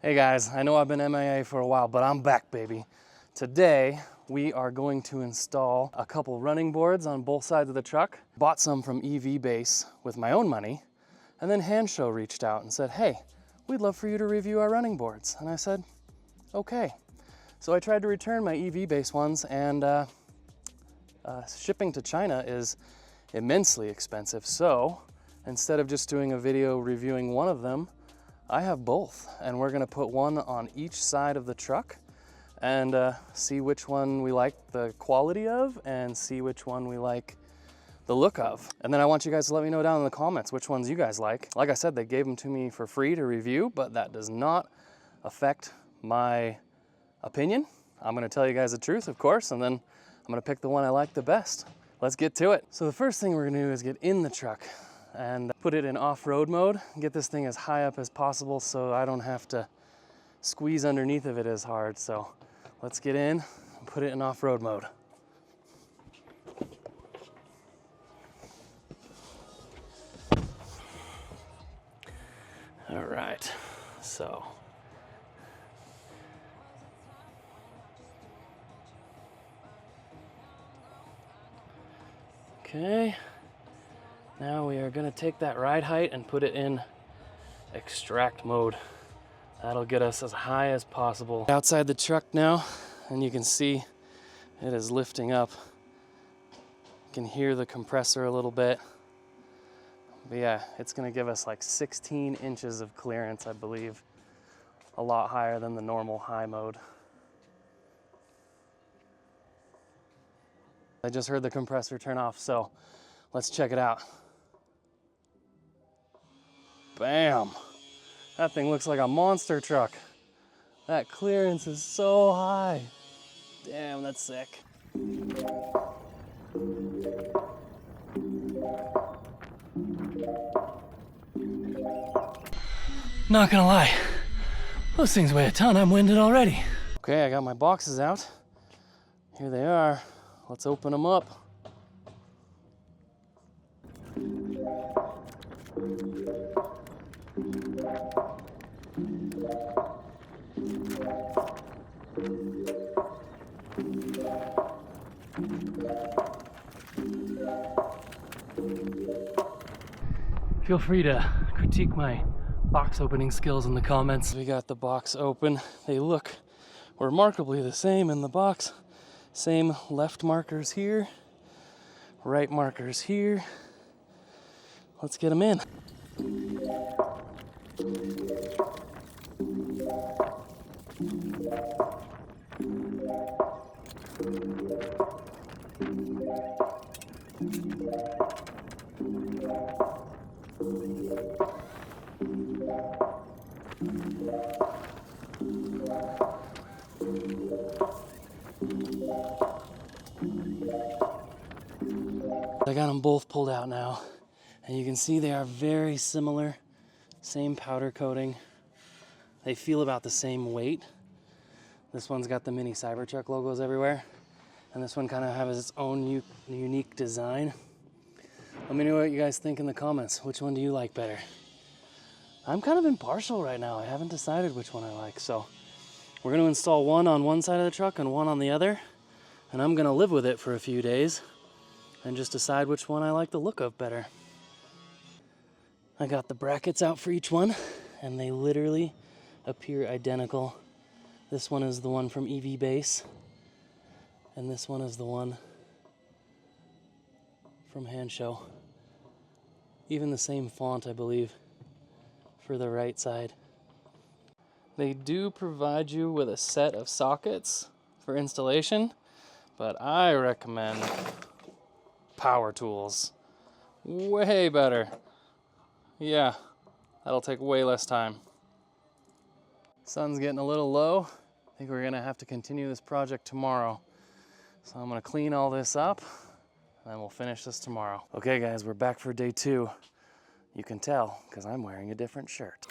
Hey guys, I know I've been MIA for a while, but I'm back, baby. Today, we are going to install a couple running boards on both sides of the truck. Bought some from EV Base with my own money, and then Hannshow reached out and said, hey, we'd love for you to review our running boards. And I said, okay. So I tried to return my EV Base ones, and shipping to China is immensely expensive. So instead of just doing a video reviewing one of them, I have both, and we're gonna put one on each side of the truck and see which one we like the quality of and see which one we like the look of. And then I want you guys to let me know down in the comments which ones you guys like. Like I said, they gave them to me for free to review, but that does not affect my opinion. I'm gonna tell you guys the truth, of course, and then I'm gonna pick the one I like the best. Let's get to it. So the first thing we're gonna do is get in the truck and put it in off-road mode, get this thing as high up as possible so I don't have to squeeze underneath of it as hard. So let's get in and put it in off-road mode. All right, so. Okay. Now we are gonna take that ride height and put it in extract mode. That'll get us as high as possible. Outside the truck now, and you can see it is lifting up. You can hear the compressor a little bit. But yeah, it's gonna give us like 16 inches of clearance, I believe. A lot higher than the normal high mode. I just heard the compressor turn off, so let's check it out. Bam! That thing looks like a monster truck. That clearance is so high. Damn, that's sick. Not gonna lie, those things weigh a ton. I'm winded already. Okay, I got my boxes out. Here they are. Let's open them up. Feel free to critique my box opening skills in the comments. We got the box open. They look remarkably the same in the box. Same left markers here, right markers here. Let's get them in. I got them both pulled out now, and you can see they are very similar, same powder coating. They feel about the same weight. This one's got the mini Cybertruck logos everywhere, and this one kind of has its own unique design. Let me know what you guys think in the comments. Which one do you like better? I'm kind of impartial right now. I haven't decided which one I like, so we're gonna install one on one side of the truck and one on the other, and I'm gonna live with it for a few days and just decide which one I like the look of better. I got the brackets out for each one, and they literally appear identical. This one is the one from EV Base, and this one is the one from Hannshow. Even the same font, I believe, for the right side. They do provide you with a set of sockets for installation, but I recommend power tools. Way better. Yeah, that'll take way less time. Sun's getting a little low. I think we're gonna have to continue this project tomorrow. So I'm gonna clean all this up and then we'll finish this tomorrow. Okay guys, we're back for day 2. You can tell because I'm wearing a different shirt.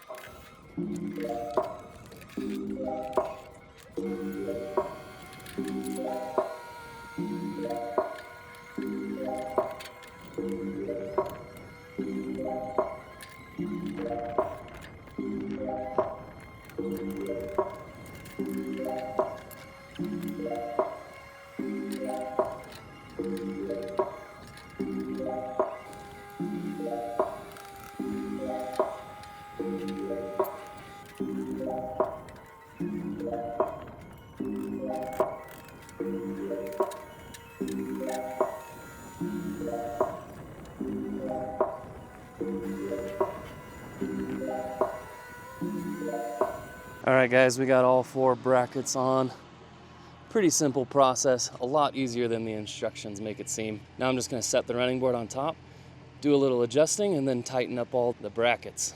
All right, guys, we got all 4 brackets on. Pretty simple process, a lot easier than the instructions make it seem. Now I'm just gonna set the running board on top, do a little adjusting, and then tighten up all the brackets.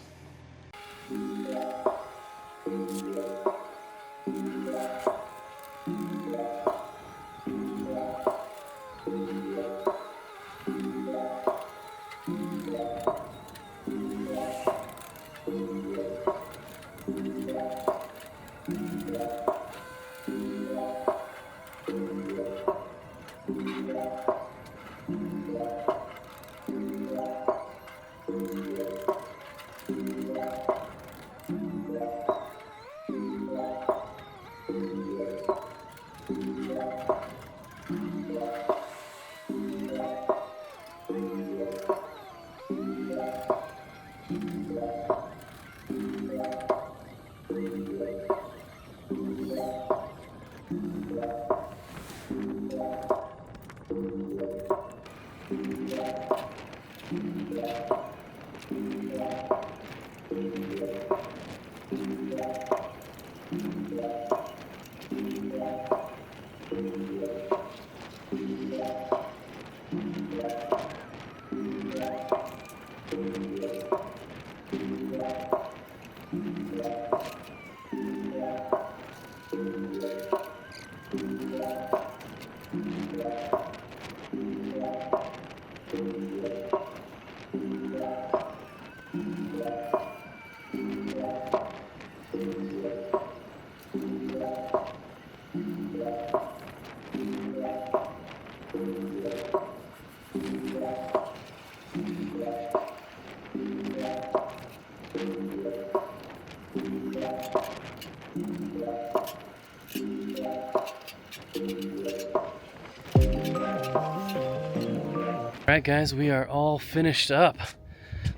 All right, guys, we are all finished up.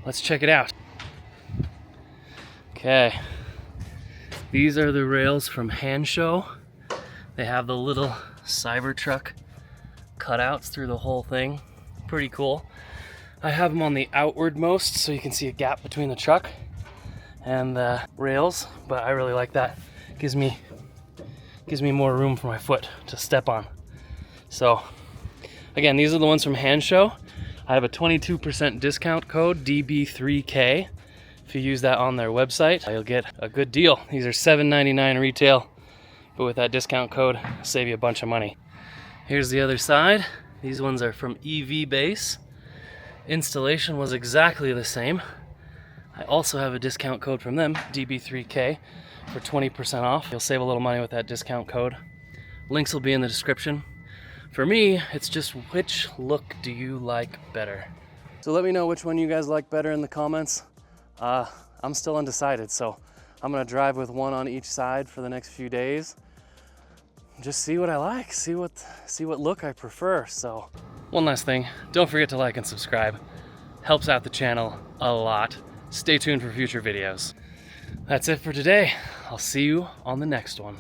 Let's check it out. Okay, these are the rails from Hannshow. They have the little Cybertruck cutouts through the whole thing. Pretty cool. I have them on the outward most so you can see a gap between the truck and the rails, but I really like that. Gives me more room for my foot to step on. So again, these are the ones from Hannshow. I have a 22% discount code, DB3K. If you use that on their website, you'll get a good deal. These are $7.99 retail, but with that discount code, it'll save you a bunch of money. Here's the other side. These ones are from EV Base. Installation was exactly the same. I also have a discount code from them, DB3K, for 20% off. You'll save a little money with that discount code. Links will be in the description. For me, it's just which look do you like better? So let me know which one you guys like better in the comments. I'm still undecided, so I'm gonna drive with one on each side for the next few days. Just see what I like, see what look I prefer. So one last thing, don't forget to like and subscribe. Helps out the channel a lot. Stay tuned for future videos. That's it for today. I'll see you on the next one.